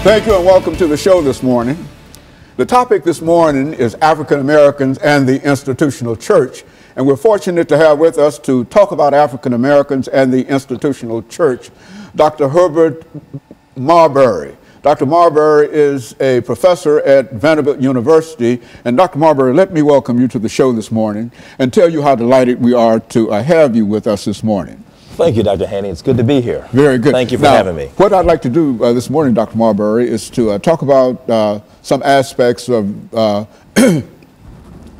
Thank you and welcome to the show this morning. The topic this morning is African Americans and the institutional church. And we're fortunate to have with us to talk about African Americans and the institutional church, Dr. Herbert Marbury. Dr. Marbury is a professor at Vanderbilt University. And Dr. Marbury, let me welcome you to the show this morning and tell you how delighted we are to have you with us this morning. Thank you, Dr. Haney. It's good to be here. Very good. Thank you for having me. What I'd like to do this morning, Dr. Marbury, is to talk about some aspects of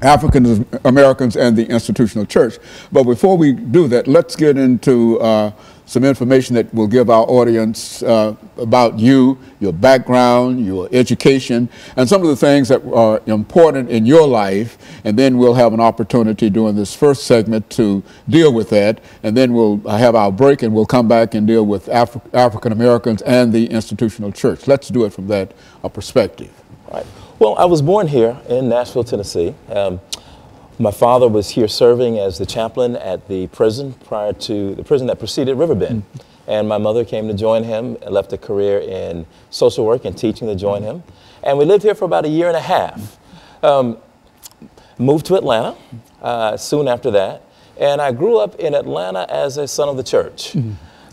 African Americans and the institutional church. But before we do that, let's get into some information that will give our audience about you, your background, your education, and some of the things that are important in your life. And then we'll have an opportunity during this first segment to deal with that. And then we'll have our break and we'll come back and deal with African Americans and the institutional church. Let's do it from that perspective. Right. Well, I was born here in Nashville, Tennessee. My father was here serving as the chaplain at the prison prior to the prison that preceded Riverbend. And my mother came to join him and left a career in social work and teaching to join him. And we lived here for about a year and a half. Moved to Atlanta soon after that. And I grew up in Atlanta as a son of the church.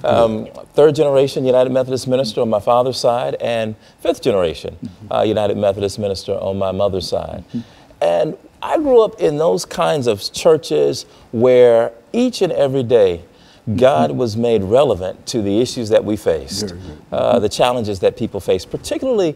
Third generation United Methodist minister on my father's side, and fifth generation United Methodist minister on my mother's side. And I grew up in those kinds of churches where each and every day God was made relevant to the issues that we faced, the challenges that people face, particularly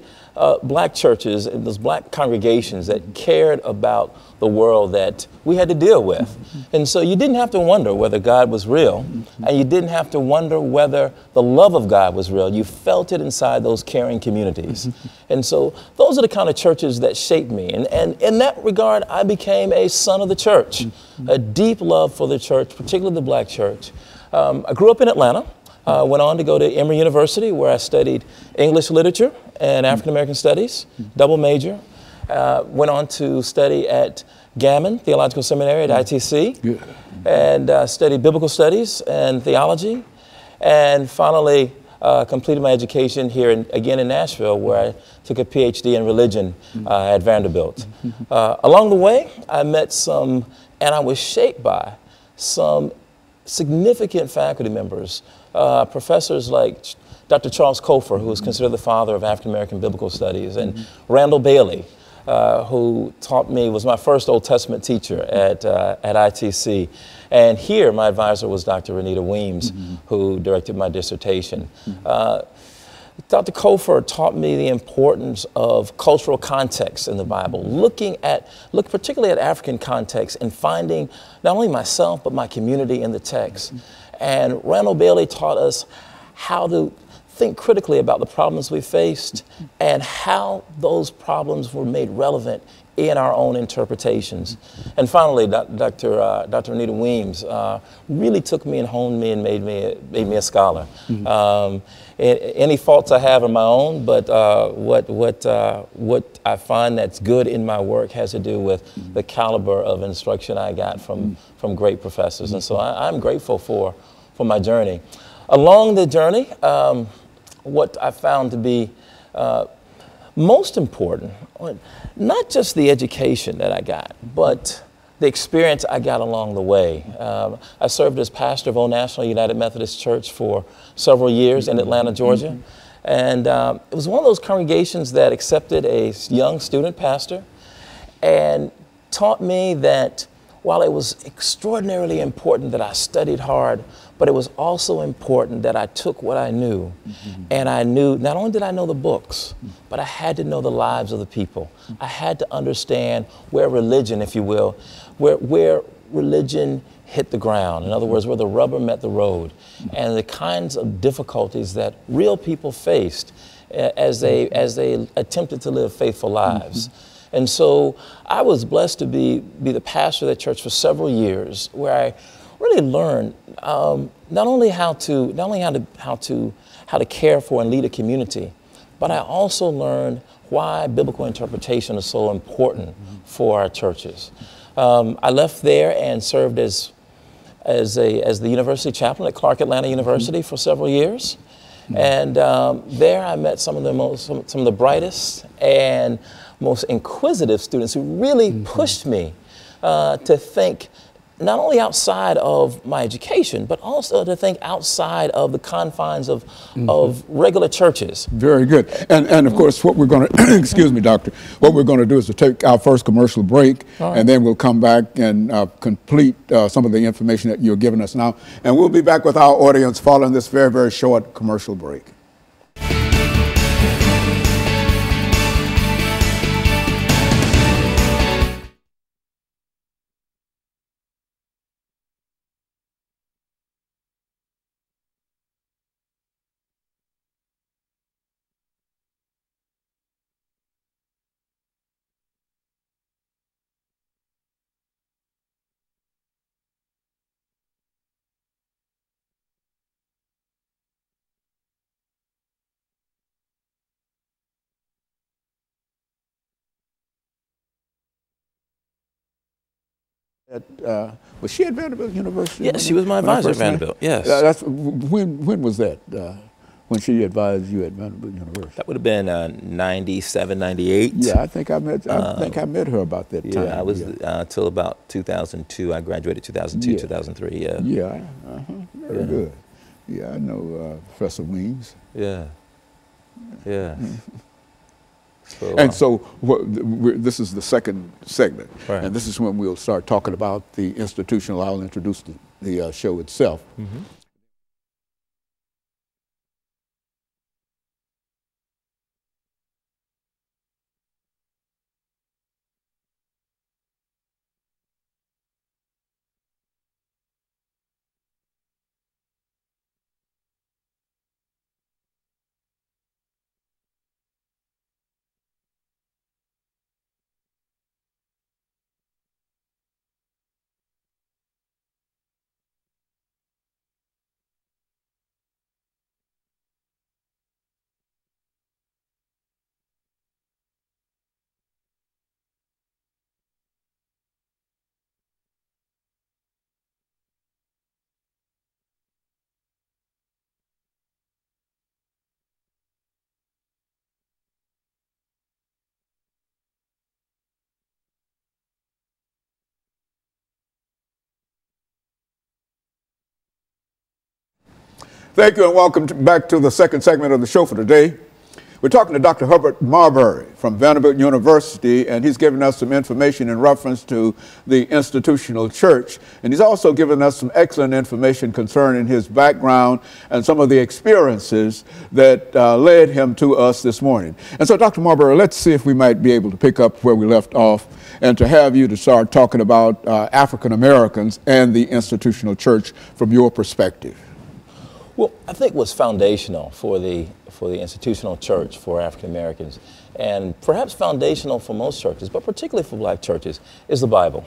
black churches and those black congregations that cared about the world that we had to deal with. And so you didn't have to wonder whether God was real, and you didn't have to wonder whether the love of God was real. You felt it inside those caring communities. And so those are the kind of churches that shaped me. And in that regard, I became a son of the church, a deep love for the church, particularly the black church. I grew up in Atlanta, went on to go to Emory University, where I studied English literature and African American studies, double major. Went on to study at Gammon Theological Seminary at ITC, and studied biblical studies and theology, and finally completed my education here again in Nashville, where I took a PhD in religion at Vanderbilt. Along the way, I met some, and I was shaped by some significant faculty members, professors like Dr. Charles Cofer, who is considered the father of African American biblical studies, and Randall Bailey, who taught me, was my first Old Testament teacher at ITC. And here, my advisor was Dr. Renita Weems, who directed my dissertation. Dr. Cofer taught me the importance of cultural context in the Bible, looking particularly at African context and finding not only myself, but my community in the text. And Randall Bailey taught us how to think critically about the problems we faced and how those problems were made relevant in our own interpretations. And finally, Dr. Renita Weems really took me and honed me and made me a scholar. Any faults I have are my own, but what I find that's good in my work has to do with the caliber of instruction I got from great professors. And so I'm grateful for my journey. Along the journey, what I found to be most important, not just the education that I got, but the experience I got along the way. I served as pastor of Old National United Methodist Church for several years in Atlanta, Georgia. And it was one of those congregations that accepted a young student pastor and taught me that while it was extraordinarily important that I studied hard, but it was also important that I took what I knew, and I knew, not only did I know the books, but I had to know the lives of the people. I had to understand where religion, if you will, where religion hit the ground. In other words, where the rubber met the road, and the kinds of difficulties that real people faced as they attempted to live faithful lives. And so I was blessed to be the pastor of that church for several years, where I really learned not only how to care for and lead a community, but I also learned why biblical interpretation is so important for our churches. I left there and served as the university chaplain at Clark Atlanta University for several years. And there I met some of the brightest and most inquisitive students who really pushed me to think not only outside of my education, but also to think outside of the confines of regular churches. Very good. And of course, what we're going to, excuse me, Doctor, what we're going to do is to take our first commercial break, and then we'll come back and complete some of the information that you're giving us now. And we'll be back with our audience following this very, very short commercial break. Was she at Vanderbilt University? Yes, she was my advisor at Vanderbilt, yes. When was that, when she advised you at Vanderbilt University? That would have been 97, 98. Yeah, I think I met her about that time. Yeah, I was till about 2002. I graduated 2002, 2003, yeah. Yeah, very good. Yeah, I know Professor Weems. Yeah, yeah. So this is the second segment, right. And this is when we'll start talking about the institutional. I'll introduce the show itself. Thank you and welcome back to the second segment of the show for today. We're talking to Dr. Herbert Marbury from Vanderbilt University, and he's given us some information in reference to the institutional church. And he's also given us some excellent information concerning his background and some of the experiences that led him to us this morning. And so, Dr. Marbury, let's see if we might be able to pick up where we left off and to have you to start talking about African Americans and the institutional church from your perspective. Well, I think what's foundational for the institutional church for African Americans, and perhaps foundational for most churches, but particularly for black churches, is the Bible.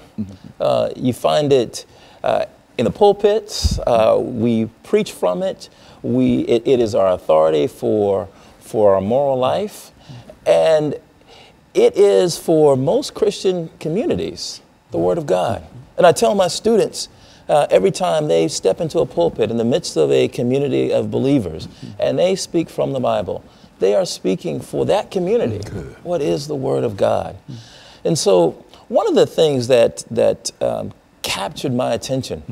You find it in the pulpits. We preach from it. It is our authority for our moral life, and it is for most Christian communities the Word of God. And I tell my students, every time they step into a pulpit in the midst of a community of believers and they speak from the Bible, they are speaking for that community. What is the Word of God? And so one of the things that captured my attention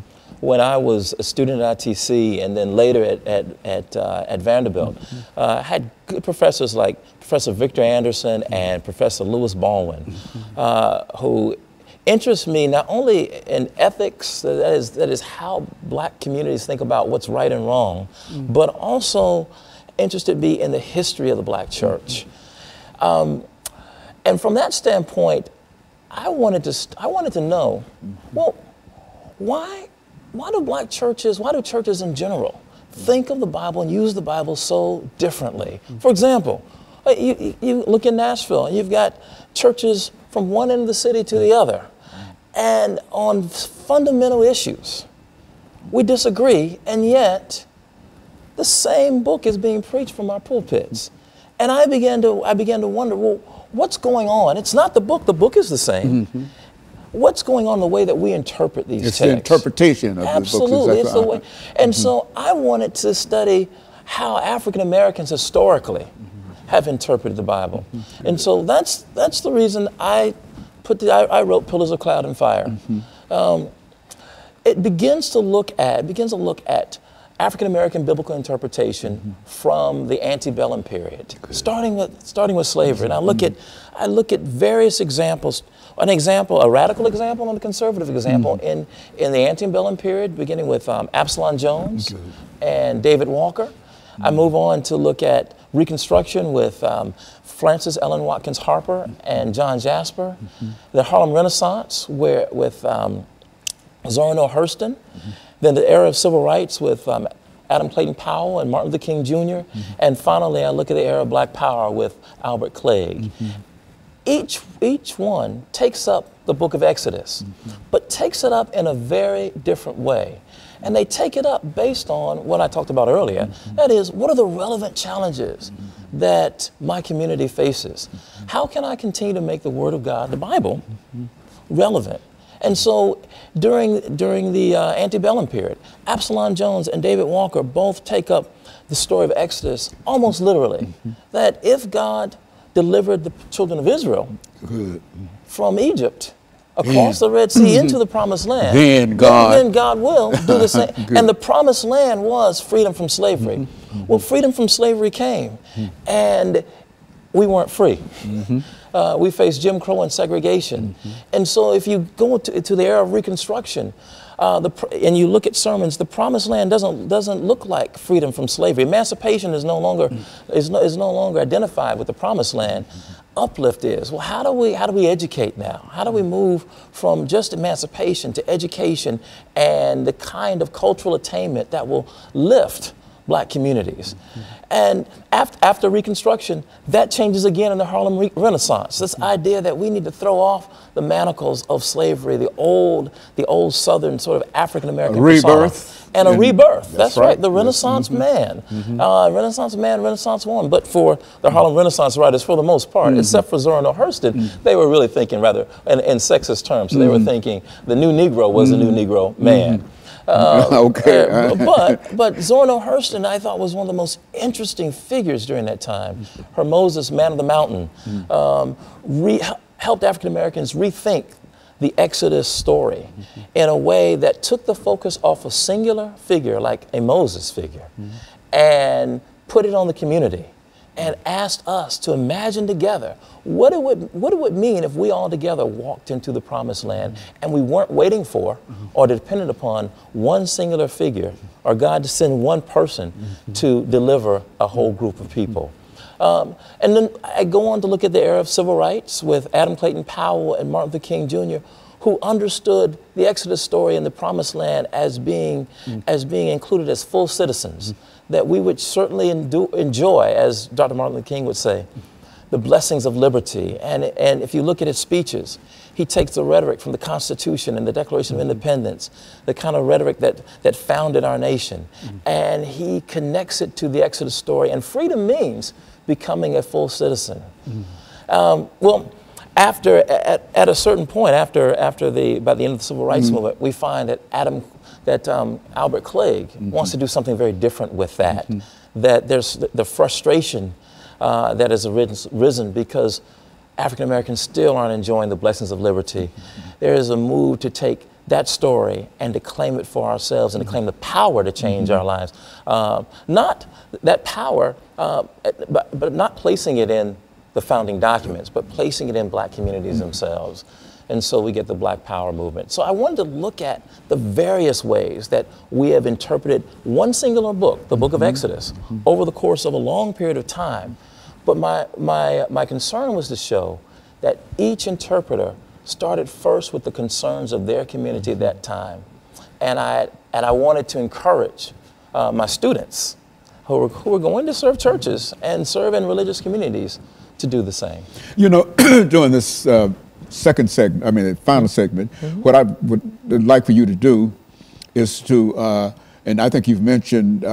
when I was a student at ITC and then later at Vanderbilt, had good professors like Professor Victor Anderson and Professor Lewis Baldwin, who interests me not only in ethics, that is how black communities think about what's right and wrong, but also interested me in the history of the black church. And from that standpoint, I wanted to know, well, why do black churches, why do churches in general think of the Bible and use the Bible so differently? For example, you look in Nashville and you've got churches from one end of the city to the other. And on fundamental issues, we disagree, and yet the same book is being preached from our pulpits. And I began to wonder, well, what's going on? It's not the book is the same. What's going on in the way that we interpret these texts? It's the interpretation of Absolutely, the book. it's the way. And so I wanted to study how African Americans historically have interpreted the Bible. And so that's the reason I wrote Pillars of Cloud and Fire. It begins to look at African American biblical interpretation from the antebellum period, starting with slavery. And I look at various examples. A radical example and a conservative example in the antebellum period, beginning with Absalom Jones and David Walker. I move on to look at Reconstruction with Frances Ellen Watkins Harper and John Jasper. The Harlem Renaissance with Zora Neale Hurston. Then the era of civil rights with Adam Clayton Powell and Martin Luther King Jr. And finally, I look at the era of Black Power with Albert Clegg. Each one takes up the book of Exodus, but takes it up in a very different way. And they take it up based on what I talked about earlier. That is, what are the relevant challenges that my community faces? How can I continue to make the Word of God, the Bible, relevant? And so during the antebellum period, Absalom Jones and David Walker both take up the story of Exodus almost literally. That if God delivered the children of Israel from Egypt, across the Red Sea into the Promised Land, then God will do the same. And the Promised Land was freedom from slavery. Well, freedom from slavery came, and we weren't free. We faced Jim Crow and segregation. And so if you go to the era of Reconstruction, and you look at sermons, the Promised Land doesn't look like freedom from slavery. Emancipation is no longer identified with the Promised Land. Uplift is, well, how do we educate now? How do we move from just emancipation to education and the kind of cultural attainment that will lift Black communities? And after Reconstruction, that changes again in the Harlem Renaissance. This idea that we need to throw off the manacles of slavery, the old Southern sort of African American rebirth. And a rebirth. That's right. The Renaissance man. Renaissance man, Renaissance woman. But for the Harlem Renaissance writers, for the most part, except for Zora Neale Hurston, they were really thinking rather in sexist terms. So they were thinking the new Negro was the new Negro man. But Zora Neale Hurston, I thought, was one of the most interesting figures during that time. Her Moses, Man of the Mountain, helped African Americans rethink the Exodus story in a way that took the focus off a singular figure, like a Moses figure, and put it on the community, and asked us to imagine together what it would mean if we all together walked into the Promised Land and we weren't waiting for or dependent upon one singular figure or God to send one person to deliver a whole group of people. And then I go on to look at the era of civil rights with Adam Clayton Powell and Martin Luther King Jr., who understood the Exodus story and the Promised Land as being included as full citizens, that we would certainly enjoy, as Dr. Martin Luther King would say, the blessings of liberty. And if you look at his speeches, he takes the rhetoric from the Constitution and the Declaration of Independence, the kind of rhetoric that founded our nation, and he connects it to the Exodus story. And freedom means becoming a full citizen. Well, at a certain point, by the end of the Civil Rights Movement, we find that Albert Clegg wants to do something very different with that. That there's the frustration that has risen because African Americans still aren't enjoying the blessings of liberty. There is a move to take that story and to claim it for ourselves and to claim the power to change our lives. Not that power, but not placing it in the founding documents, but placing it in Black communities themselves. And so we get the Black Power movement. So I wanted to look at the various ways that we have interpreted one singular book, the book of Exodus, over the course of a long period of time. But my concern was to show that each interpreter started first with the concerns of their community at that time. And I wanted to encourage my students who were going to serve churches and serve in religious communities to do the same. You know, during this second segment, the final segment, what I would like for you to do is to, and I think you've mentioned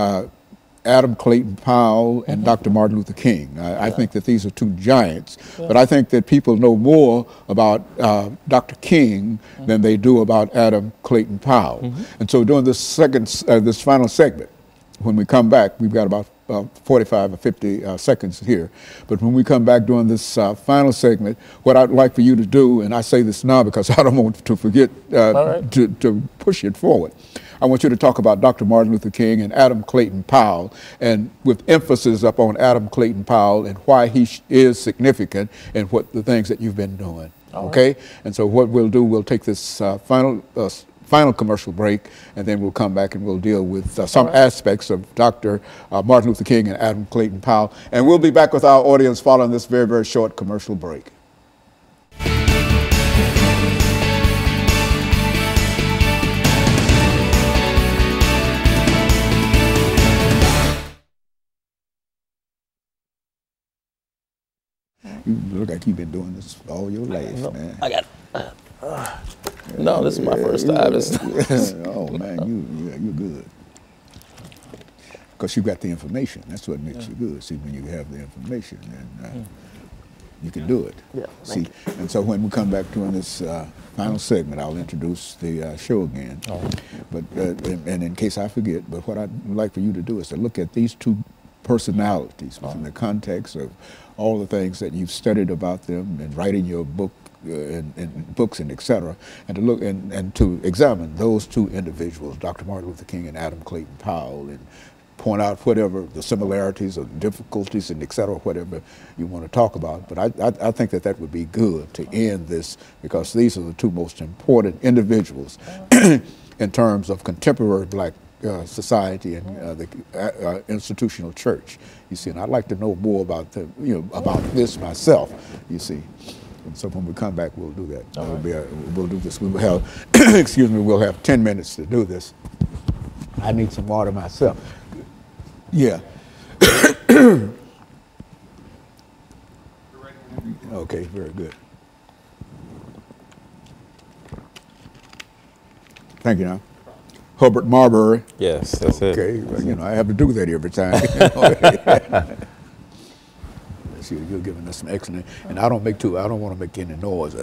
Adam Clayton Powell and Dr. Martin Luther King. I think that these are two giants, but I think that people know more about Dr. King than they do about Adam Clayton Powell. And so during this final segment, when we come back, we've got about 45 or 50 seconds here. But when we come back during this final segment, what I'd like for you to do, and I say this now because I don't want to forget to push it forward. I want you to talk about Dr. Martin Luther King and Adam Clayton Powell, and with emphasis up on Adam Clayton Powell and why he is significant and what the things that you've been doing. Okay? And so what we'll do, we'll take this final commercial break, and then we'll come back and we'll deal with some aspects of Dr. Martin Luther King and Adam Clayton Powell. And we'll be back with our audience following this very, very short commercial break. You look like you've been doing this all your life, man. I got no, this is my first time. Oh, man, you're good. Because you got the information. That's what makes you good. See, when you have the information, then you can do it. Yeah, see, and so when we come back during this final segment, I'll introduce the show again. But and in case I forget, but what I'd like for you to do is to look at these two personalities within the context of all the things that you've studied about them and writing your book and books and et cetera, and to look and to examine those two individuals, Dr. Martin Luther King and Adam Clayton Powell, and point out whatever the similarities or difficulties and et cetera, whatever you want to talk about. But I think that would be good to end this, because these are the two most important individuals in terms of contemporary black society and the institutional church. You see, and I'd like to know more about about this myself. You see, and so when we come back, we'll do that. We'll do this. We will have, excuse me, we'll have 10 minutes to do this. I need some water myself. Yeah. Okay, very good. Thank you. Now, Herbert Marbury. Yes, that's it. Okay, well, I have to do that every time. See, you're giving us some excellent, and I don't want to make any noise.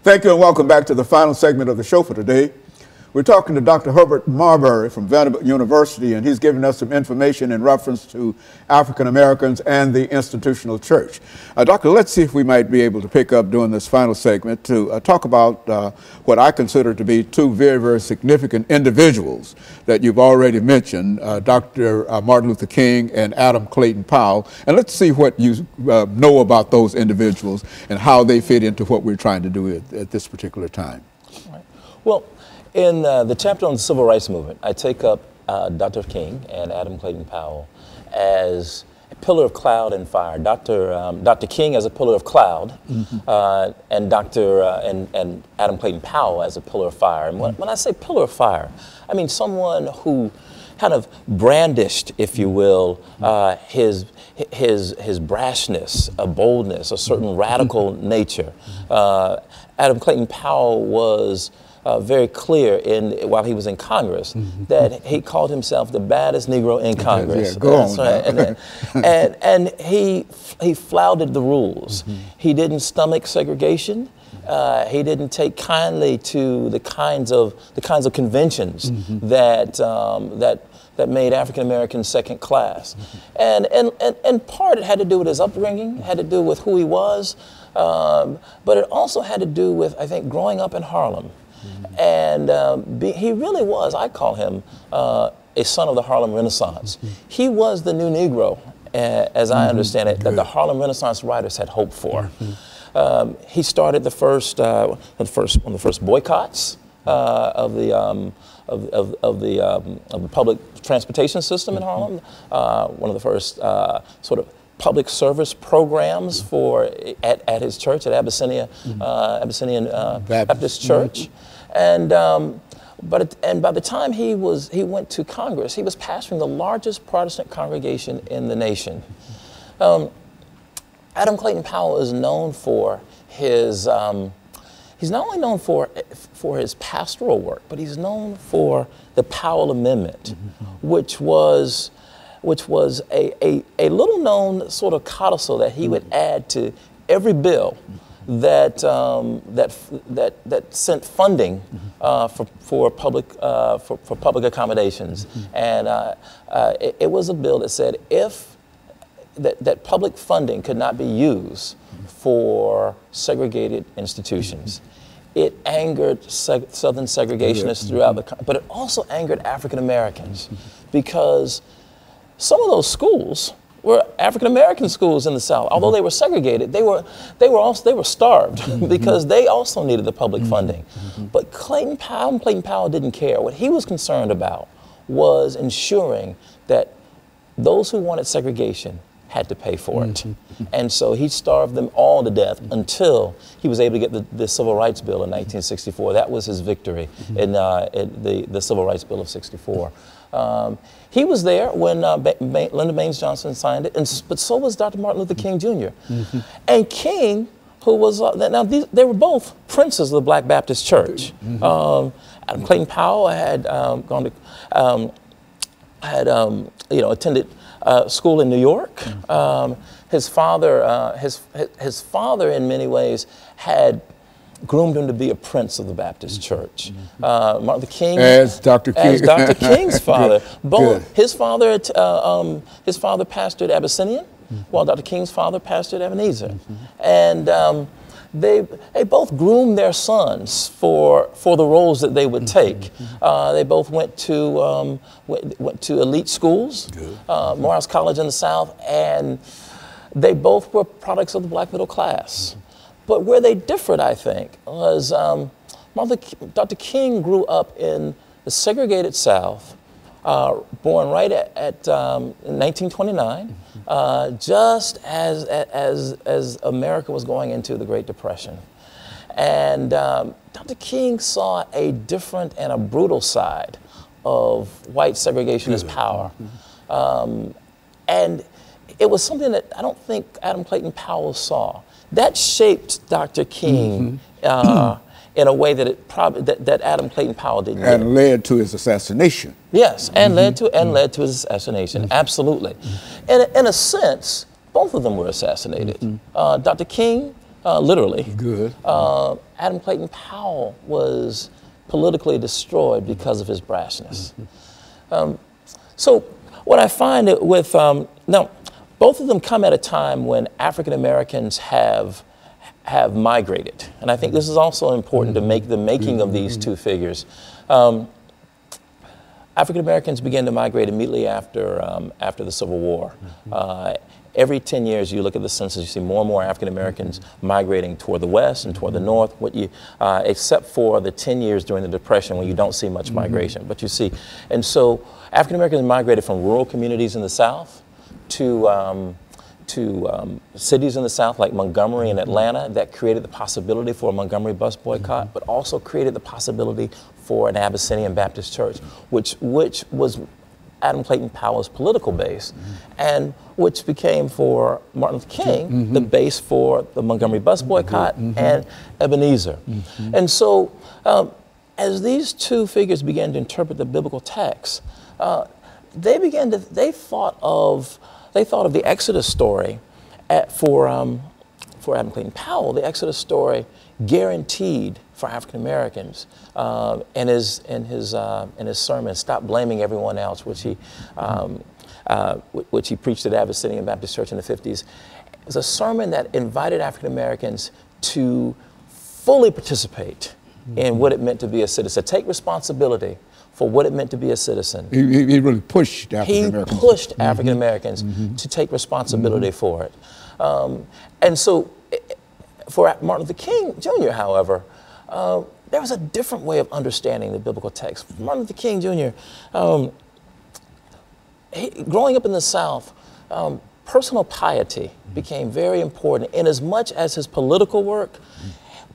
Thank you and welcome back to the final segment of the show for today. We're talking to Dr. Herbert Marbury from Vanderbilt University, and he's giving us some information in reference to African Americans and the institutional church. Doctor, let's see if we might be able to pick up during this final segment to talk about what I consider to be two very, very significant individuals that you've already mentioned, Dr. Martin Luther King and Adam Clayton Powell. And let's see what you know about those individuals and how they fit into what we're trying to do at this particular time. Right. Well, in the chapter on the Civil Rights Movement, I take up Dr. King and Adam Clayton Powell as a pillar of cloud and fire. Dr. King as a pillar of cloud, and and Adam Clayton Powell as a pillar of fire. And when I say pillar of fire, I mean someone who kind of brandished, if you will, his brashness, a boldness, a certain radical nature. Adam Clayton Powell was very clear while he was in Congress that he called himself the baddest Negro in Congress. Yeah, go on. And he flouted the rules. He didn't stomach segregation. He didn't take kindly to the kinds of conventions that made African Americans second class. And part it had to do with his upbringing, had to do with who he was, but it also had to do with, I think, growing up in Harlem. And he really was, I call him, a son of the Harlem Renaissance. He was the new Negro, as I understand it, that the Harlem Renaissance writers had hoped for. He started one of the first boycotts of the public transportation system in Harlem. One of the first sort of public service programs at his church, at Abyssinian Baptist Church. And by the time he went to Congress, he was pastoring the largest Protestant congregation in the nation. Adam Clayton Powell is known for his he's not only known for his pastoral work, but he's known for the Powell Amendment, which was which was a little known sort of codicil that he would add to every bill that that sent funding for public accommodations, and it was a bill that said if that public funding could not be used for segregated institutions. It angered Southern segregationists throughout the country, but it also angered African Americans because some of those schools were African American schools in the South. Although they were segregated, they were starved because they also needed the public funding. But Clayton Powell didn't care. What he was concerned about was ensuring that those who wanted segregation had to pay for it. And so he starved them all to death until he was able to get the Civil Rights Bill in 1964. That was his victory in the Civil Rights Bill of '64. He was there when Lyndon Baines Johnson signed it, but so was Dr. Martin Luther King Jr. And King, who was, they were both princes of the Black Baptist Church. Adam Clayton Powell had gone to, attended school in New York. His father, his father, in many ways, had groomed him to be a prince of the Baptist Church. Martin Luther King, as Dr. King, as Dr. King's father. Good. His father pastored Abyssinian, while Dr. King's father pastored Ebenezer, and they both groomed their sons for the roles that they would take. They both went to elite schools, Morehouse College in the South, and they both were products of the black middle class. But where they differed, I think, was Dr. King grew up in the segregated South, born right at 1929, just as America was going into the Great Depression. And Dr. King saw a different and a brutal side of white segregationist power. And it was something that I don't think Adam Clayton Powell saw. That shaped Dr. King in a way that that Adam Clayton Powell didn't. And led to his assassination. Yes, and led to his assassination. Absolutely. In a sense, both of them were assassinated. Dr. King, literally. Good. Adam Clayton Powell was politically destroyed because of his brashness. So what I find with now, both of them come at a time when African Americans have migrated, and I think this is also important to make the making of these two figures. African Americans began to migrate immediately after the Civil War. Every 10 years, you look at the census, you see more and more African Americans migrating toward the west and toward the north. Except for the 10 years during the Depression, when you don't see much migration, but you see, and so African Americans migrated from rural communities in the South to cities in the South like Montgomery and Atlanta. That created the possibility for a Montgomery bus boycott, but also created the possibility for an Abyssinian Baptist church, which was Adam Clayton Powell's political base, and which became for Martin Luther King the base for the Montgomery bus boycott and Ebenezer. And so as these two figures began to interpret the biblical text, they thought of the Exodus story for Adam Clayton Powell. The Exodus story guaranteed for African Americans in his sermon, "Stop Blaming Everyone Else," which he preached at Abyssinian Baptist Church in the 50s. It was a sermon that invited African Americans to fully participate in what it meant to be a citizen, take responsibility for what it meant to be a citizen. He really pushed African Americans. He pushed African Americans to take responsibility for it. And so for Martin Luther King Jr., however, there was a different way of understanding the biblical text. Martin Luther King Jr., growing up in the South, personal piety became very important. In as much as his political work,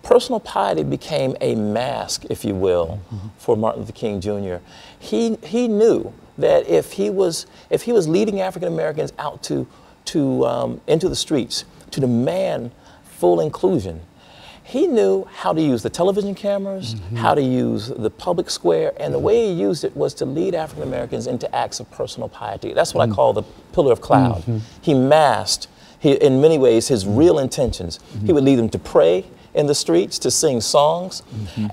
personal piety became a mask, if you will, for Martin Luther King Jr. He knew that if he was leading African Americans out into the streets to demand full inclusion, he knew how to use the television cameras, how to use the public square, and the way he used it was to lead African Americans into acts of personal piety. That's what I call the pillar of cloud. He masked, in many ways, his real intentions. He would lead them to pray in the streets, to sing songs.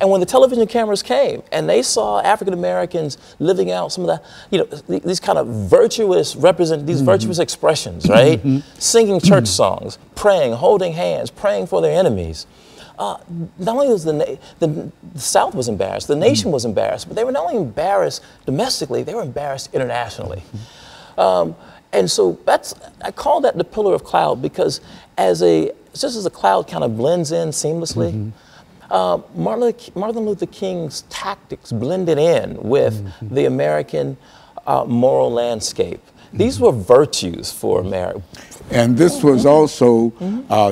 And when the television cameras came and they saw African Americans living out some of the, these kind of virtuous these virtuous expressions, right? Singing church songs, praying, holding hands, praying for their enemies. Not only was the South was embarrassed, the nation was embarrassed, but they were not only embarrassed domestically, they were embarrassed internationally. And so I call that the pillar of cloud because just as a cloud kind of blends in seamlessly, Martin Luther King's tactics blended in with the American moral landscape. These were virtues for America. And this was also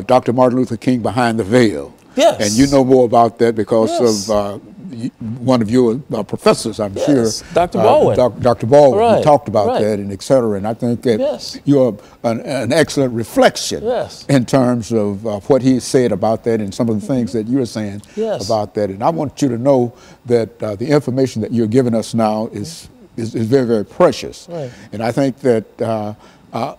Dr. Martin Luther King behind the veil. Yes. And you know more about that because of one of your professors, I'm sure. Dr. Baldwin. Dr. Baldwin, who talked about that and et cetera. And I think that you're an excellent reflection in terms of what he said about that and some of the things that you're saying about that. And I want you to know that the information that you're giving us now is very, very precious. And I think that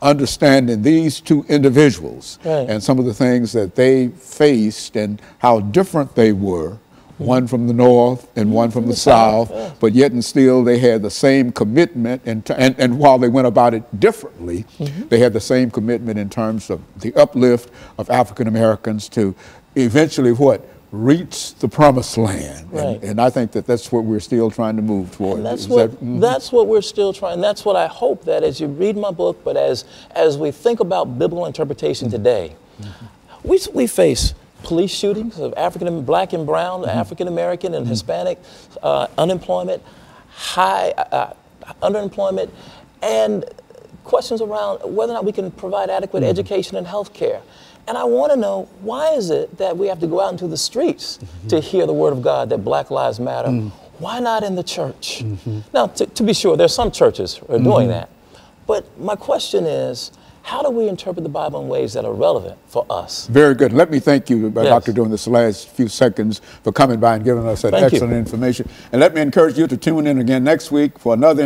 understanding these two individuals and some of the things that they faced and how different they were, one from the North and one from the South, but yet and still they had the same commitment, and while they went about it differently, they had the same commitment in terms of the uplift of African Americans to eventually reach the promised land. And I think that that's what we're still trying to move toward. And that's what we're still trying. That's what I hope that as you read my book, but as we think about biblical interpretation today, we face police shootings of Black and brown, African American and Hispanic, unemployment, high underemployment, and questions around whether or not we can provide adequate education and health care. And I want to know, why is it that we have to go out into the streets to hear the word of God that Black Lives Matter? Why not in the church? Now, to be sure, there's some churches who are doing that. But my question is, how do we interpret the Bible in ways that are relevant for us? Very good. Let me thank you, Doctor, during this last few seconds for coming by and giving us that excellent information. And let me encourage you to tune in again next week for another